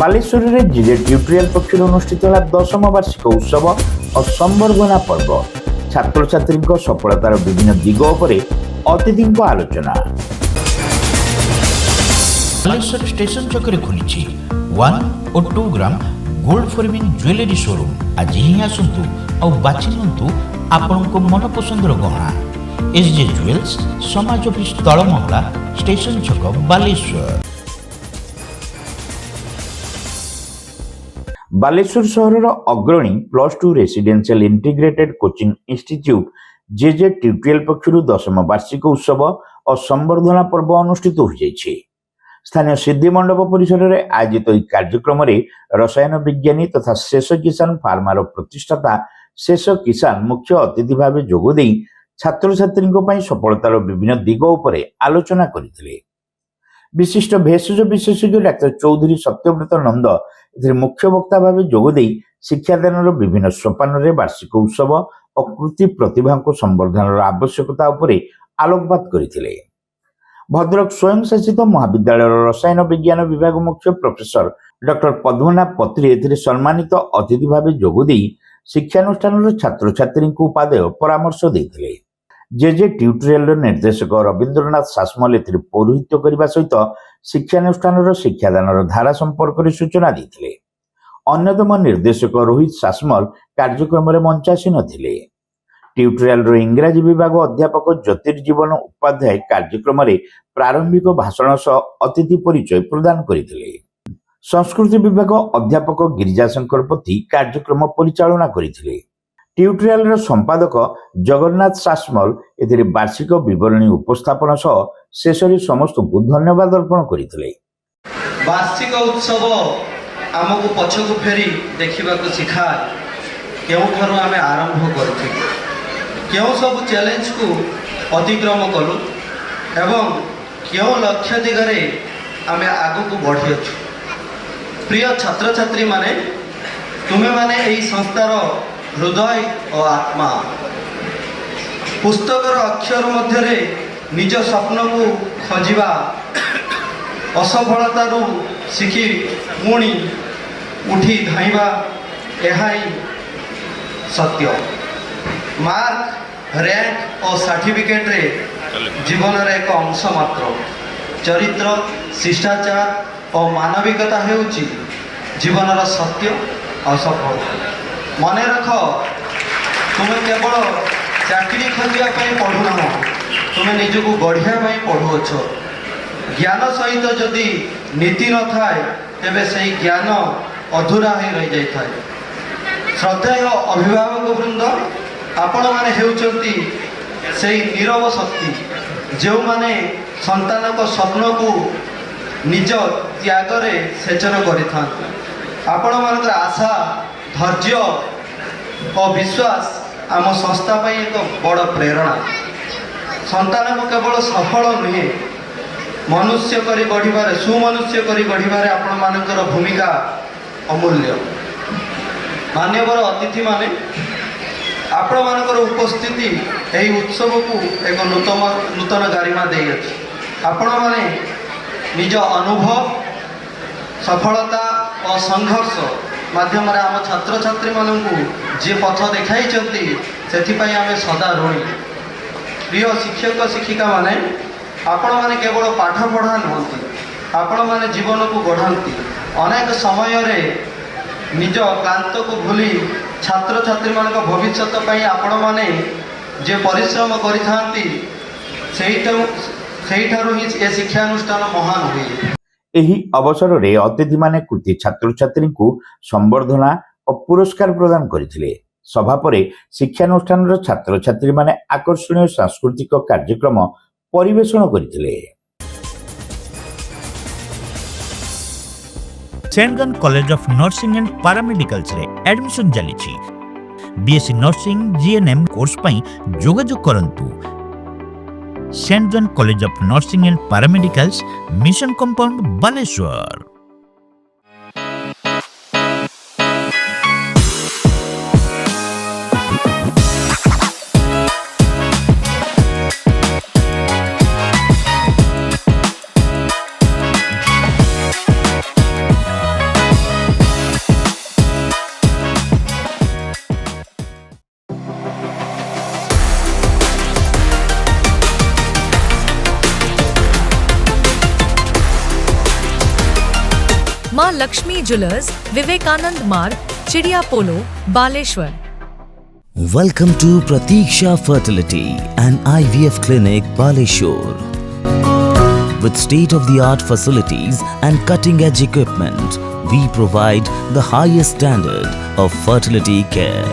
ବାଲେଶ୍ୱରରେ GJ tutorial ପକ୍ଷରୁ ଅନୁଷ୍ଠିତ ହେଲା 10ମ ବାର୍ଷିକ ଉତ୍ସବ ଓ ସମ୍ବର୍ଦ୍ଧନା ପର୍ବ। ଛାତ୍ରଛାତ୍ରୀଙ୍କ ସଫଳତାର ବିଭିନ୍ନ ଦିଗ ଉପରେ ଅତିଥିଙ୍କ ଆଲୋଚନା। ବାଲେଶ୍ୱର ଷ୍ଟେସନ ଛକରେ ଖୋଲିଛି 1 ଓ 2 gram gold forming jewellery showroom. ଆଜି ହିଁ ଆସନ୍ତୁ ଆଉ ବାଛି ନିଅନ୍ତୁ ଆପଣଙ୍କ ମନପସନ୍ଦର ଗହଣା। SJ ଜୁଏଲ୍ସ, ସମାଜ ଅଫିସ ତଳ ମହଲା, ଷ୍ଟେସନ ଛକ, ବାଲେଶ୍ୱର। ବାଲେଶ୍ୱର ସହରର ଅଗ୍ରଣୀ +2 ରେସିଡେନ୍ସିଆଲ ଇଣ୍ଟିଗ୍ରେଟେଡ୍ କୋଚିଂ ଇନଷ୍ଟିଚ୍ୟୁଟ୍ ଜେଜେ ଟ୍ୟୁଟୋରିଆଲ ପକ୍ଷରୁ 10ମ ବାର୍ଷିକ ଉତ୍ସବ ଓ ସମ୍ବର୍ଦ୍ଧନା ପର୍ବ ଅନୁଷ୍ଠିତ ହୋଇଯାଇଛି। ସ୍ଥାନୀୟ ସିଦ୍ଧି ମଣ୍ଡପ ପରିସରରେ ଆୟୋଜିତ ଏହି କାର୍ଯ୍ୟକ୍ରମରେ ରସାୟନ ବିଜ୍ଞାନୀ ତଥା ଶେଷ କିଷାନ ଫାର୍ମାର ପ୍ରତିଷ୍ଠାତା ଶେଷ କିଷାନ ମୁଖ୍ୟ ଅତିଥି ଭାବେ ଯୋଗଦେଇ ଛାତ୍ରଛାତ୍ରୀଙ୍କ ପାଇଁ ସଫଳତାର ବିଭିନ୍ନ ଦିଗ ଉପରେ ଆଲୋଚନା କରିଥିଲେ। ବିଶିଷ୍ଟ ଭେଷଜ ବିଶେଷଜ୍ଞ ଡାକ୍ତର ଚୌଧୁରୀ ସତ୍ୟବ୍ରତ ନନ୍ଦ ଏଥିରେ ମୁଖ୍ୟ ବକ୍ତା ଭାବେ ଯୋଗଦେଇ ଶିକ୍ଷାଦାନର ବିଭିନ୍ନ ସୋପାନରେ ବାର୍ଷିକ ଉତ୍ସବ ଓ କୃତି ପ୍ରତିଭାଙ୍କ ସମ୍ବର୍ଦ୍ଧନାର ଆବଶ୍ୟକତା ଉପରେ ଆଲୋକପାତ କରିଥିଲେ। ଭଦ୍ରକ ସ୍ୱୟଂଶାସିତ ମହାବିଦ୍ୟାଳୟର ରସାୟନ ବିଜ୍ଞାନ ବିଭାଗ ମୁଖ୍ୟ ପ୍ରଫେସର ଡକ୍ଟର ପଦ୍ମନାଭ ପତ୍ରୀ ଏଥିରେ ସମ୍ମାନିତ ଅତିଥି ଭାବେ ଯୋଗଦେଇ ଶିକ୍ଷାନୁଷ୍ଠାନର ଛାତ୍ରଛାତ୍ରୀଙ୍କୁ ଉପାଦେୟ ପରାମର୍ଶ ଦେଇଥିଲେ। ଜେଜେ ଟ୍ୟୁଟୋରିଆଲର ନିର୍ଦ୍ଦେଶକ ରବୀନ୍ଦ୍ରନାଥ ସାସମଲ ଏଥିରେ ପୌରୋହିତ୍ୟ କରିବା ସହିତ ଶିକ୍ଷାନୁଷ୍ଠାନର ଶିକ୍ଷାଦାନର ଧାରା ସମ୍ପର୍କରେ ସୂଚନା ଦେଇଥିଲେ। ଅନ୍ୟତମ ନିର୍ଦ୍ଦେଶକ ରୋହିତ ସାସମଲ କାର୍ଯ୍ୟକ୍ରମରେ ମଞ୍ଚାସୀନ ଥିଲେ। ଟ୍ୟୁଟୋରିଆଲର ଇଂରାଜୀ ବିଭାଗ ଅଧ୍ୟାପକ ଜ୍ୟୋତିର୍ଜୀବନ ଉପାଧ୍ୟାୟ କାର୍ଯ୍ୟକ୍ରମରେ ପ୍ରାରମ୍ଭିକ ଭାଷଣ ସହ ଅତିଥି ପରିଚୟ ପ୍ରଦାନ କରିଥିଲେ। ସଂସ୍କୃତି ବିଭାଗ ଅଧ୍ୟାପକ ଗିରିଜାଶଙ୍କର ପତି କାର୍ଯ୍ୟକ୍ରମ ପରିଚାଳନା କରିଥିଲେ। ଟ୍ୟୁଟୋରିଆଲର ସମ୍ପାଦକ ଜଗନ୍ନାଥ ସାସମଲ ଏଥିରେ ବାର୍ଷିକ ବିବରଣୀ ଉପସ୍ଥାପନ ସହ ଶେଷରେ ସମସ୍ତଙ୍କୁ ଧନ୍ୟବାଦ ଅର୍ପଣ କରିଥିଲେ। ବାର୍ଷିକ ଉତ୍ସବ ଆମକୁ ପଛକୁ ଫେରି ଦେଖିବାକୁ ଶିଖାଏ କେଉଁଠାରୁ ଆମେ ଆରମ୍ଭ କରିଥିଲୁ, କେଉଁ ସବୁ ଚ୍ୟାଲେଞ୍ଜକୁ ଅତିକ୍ରମ କଲୁ ଏବଂ କେଉଁ ଲକ୍ଷ୍ୟ ଦିଗରେ ଆମେ ଆଗକୁ ବଢ଼ିଅଛୁ। ପ୍ରିୟ ଛାତ୍ରଛାତ୍ରୀମାନେ, ତୁମେମାନେ ଏହି ସଂସ୍ଥାର ହୃଦୟ ଓ ଆତ୍ମା। ପୁସ୍ତକର ଅକ୍ଷର ମଧ୍ୟରେ ନିଜ ସ୍ୱପ୍ନକୁ ଖୋଜିବା, ଅସଫଳତାରୁ ଶିଖି ପୁଣି ଉଠି ଧାଇଁବା, ଏହା ହିଁ ସତ୍ୟ। ମାର୍କ, ର୍ୟାଙ୍କ ଓ ସାର୍ଟିଫିକେଟରେ ଜୀବନର ଏକ ଅଂଶ ମାତ୍ର। ଚରିତ୍ର, ଶିଷ୍ଟାଚାର ଓ ମାନବିକତା ହେଉଛି ଜୀବନର ସତ୍ୟ ଆଉ ସଫଳତା। ମନେ ରଖ, ତୁମେ କେବଳ ଚାକିରି ଖୋଜିବା ପାଇଁ ପଢ଼ୁନାହଁ, ତୁମେ ନିଜକୁ ଗଢ଼ିବା ପାଇଁ ପଢ଼ୁଅଛ। ଜ୍ଞାନ ସହିତ ଯଦି ନୀତି ନଥାଏ ତେବେ ସେହି ଜ୍ଞାନ ଅଧୁରା ହୋଇ ରହିଯାଇଥାଏ। ଶ୍ରଦ୍ଧେୟ ଅଭିଭାବକ ବୃନ୍ଦ, ଆପଣମାନେ ହେଉଛନ୍ତି ସେହି ନୀରବ ଶକ୍ତି ଯେଉଁମାନେ ସନ୍ତାନଙ୍କ ସ୍ୱପ୍ନକୁ ନିଜ ତ୍ୟାଗରେ ସେଚନ କରିଥାନ୍ତି। ଆପଣମାନଙ୍କର ଆଶା, ଧୈର୍ଯ୍ୟ ଓ ବିଶ୍ୱାସ ଆମ ସଂସ୍ଥା ପାଇଁ ଏକ ବଡ଼ ପ୍ରେରଣା। ସନ୍ତାନକୁ କେବଳ ସଫଳ ନୁହେଁ, ମନୁଷ୍ୟ କରି ଗଢ଼ିବାରେ, ସୁମନୁଷ୍ୟ କରି ଗଢ଼ିବାରେ ଆପଣମାନଙ୍କର ଭୂମିକା ଅମୂଲ୍ୟ। ମାନ୍ୟବର ଅତିଥିମାନେ, ଆପଣମାନଙ୍କର ଉପସ୍ଥିତି ଏହି ଉତ୍ସବକୁ ଏକ ନୂତନ ଗାରିମା ଦେଇଅଛି। ଆପଣମାନେ ନିଜ ଅନୁଭବ, ସଫଳତା ଓ ସଂଘର୍ଷ ମାଧ୍ୟମରେ ଆମ ଛାତ୍ରଛାତ୍ରୀମାନଙ୍କୁ ଯିଏ ପଥ ଦେଖାଇଛନ୍ତି ସେଥିପାଇଁ ଆମେ ସଦା ଋଣୀ। ପ୍ରିୟ ଶିକ୍ଷକ ଶିକ୍ଷିକାମାନେ, ଆପଣମାନେ କେବଳ ପାଠ ପଢ଼ା ନୁହନ୍ତି, ଆପଣମାନେ ଜୀବନକୁ ଗଢ଼ନ୍ତି। ଅନେକ ସମୟରେ ନିଜ କ୍ଲାନ୍ତକୁ ଭୁଲି ଛାତ୍ରଛାତ୍ରୀମାନଙ୍କ ଭବିଷ୍ୟତ ପାଇଁ ଆପଣମାନେ ଯେ ପରିଶ୍ରମ କରିଥାନ୍ତି ସେଇଠାରୁ ହିଁ ଏ ଶିକ୍ଷାନୁଷ୍ଠାନ ମହାନ ହୁଏ। ଏହି ଅବସରରେ ଅତିଥିମାନେ କୃତି ଛାତ୍ରଛାତ୍ରୀଙ୍କୁ ସମ୍ବର୍ଦ୍ଧନା ଓ ପୁରସ୍କାର ପ୍ରଦାନ କରିଥିଲେ। ସଭା ପରେ ଶିକ୍ଷାନୁଷ୍ଠାନର ଛାତ୍ରଛାତ୍ରୀମାନେ ଆକର୍ଷଣୀୟ ସାଂସ୍କୃତିକ କାର୍ଯ୍ୟକ୍ରମ ପରିବେଷଣ କରିଥିଲେ। Saint John college of nursing and paramedicals रे एडमिशन चलीछि। बीएससी नर्सिंग जीएनएम कोर्स पई जोगाजोग करंतु। Saint John college of nursing and paramedicals, mission compound, Baleshwar. Maa Lakshmi jewellers, Vivekananda Marg, चिड़िया पोलो, Baleshwar. Welcome to Pratiksha Fertility and IVF Clinic, Baleshwar. With state-of-the-art facilities and cutting-edge equipment, we provide the highest standard of fertility care.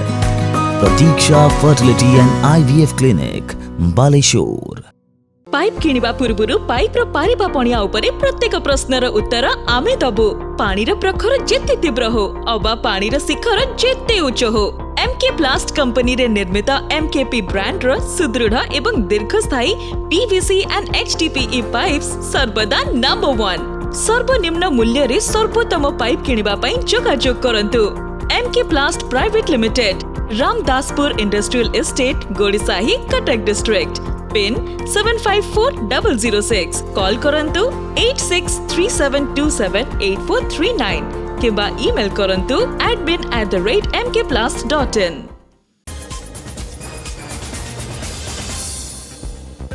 Pratiksha Fertility and IVF Clinic, Baleshwar. Pipe किनिबा पूर्वरु pipe रो पारिबा पणिया उपरे प्रत्येक प्रश्नर उत्तर आमे दबु। पानीर प्रखर जेते तीव्र हो अबा पानीर शिखर जेते उच्च हो, एमके प्लास्ट कंपनी रे निर्मित एमकेपी ब्रांड रो सुदृढ़ एवं दीर्घस्थायी पीवीसी एंड एचडीपीई पाइप्स सर्वदा नंबर 1। सर्वनिम्न मूल्य रे सर्वोत्तम पाइप किनिबा पई जोगाजोग करंतु। MK plast private limited, Ramdaspur industrial estate, Godisahi, Cuttack district. Pin 754006। Call करंतु 8637278439 किंबा ईमेल करंतु admin@mkplast.in।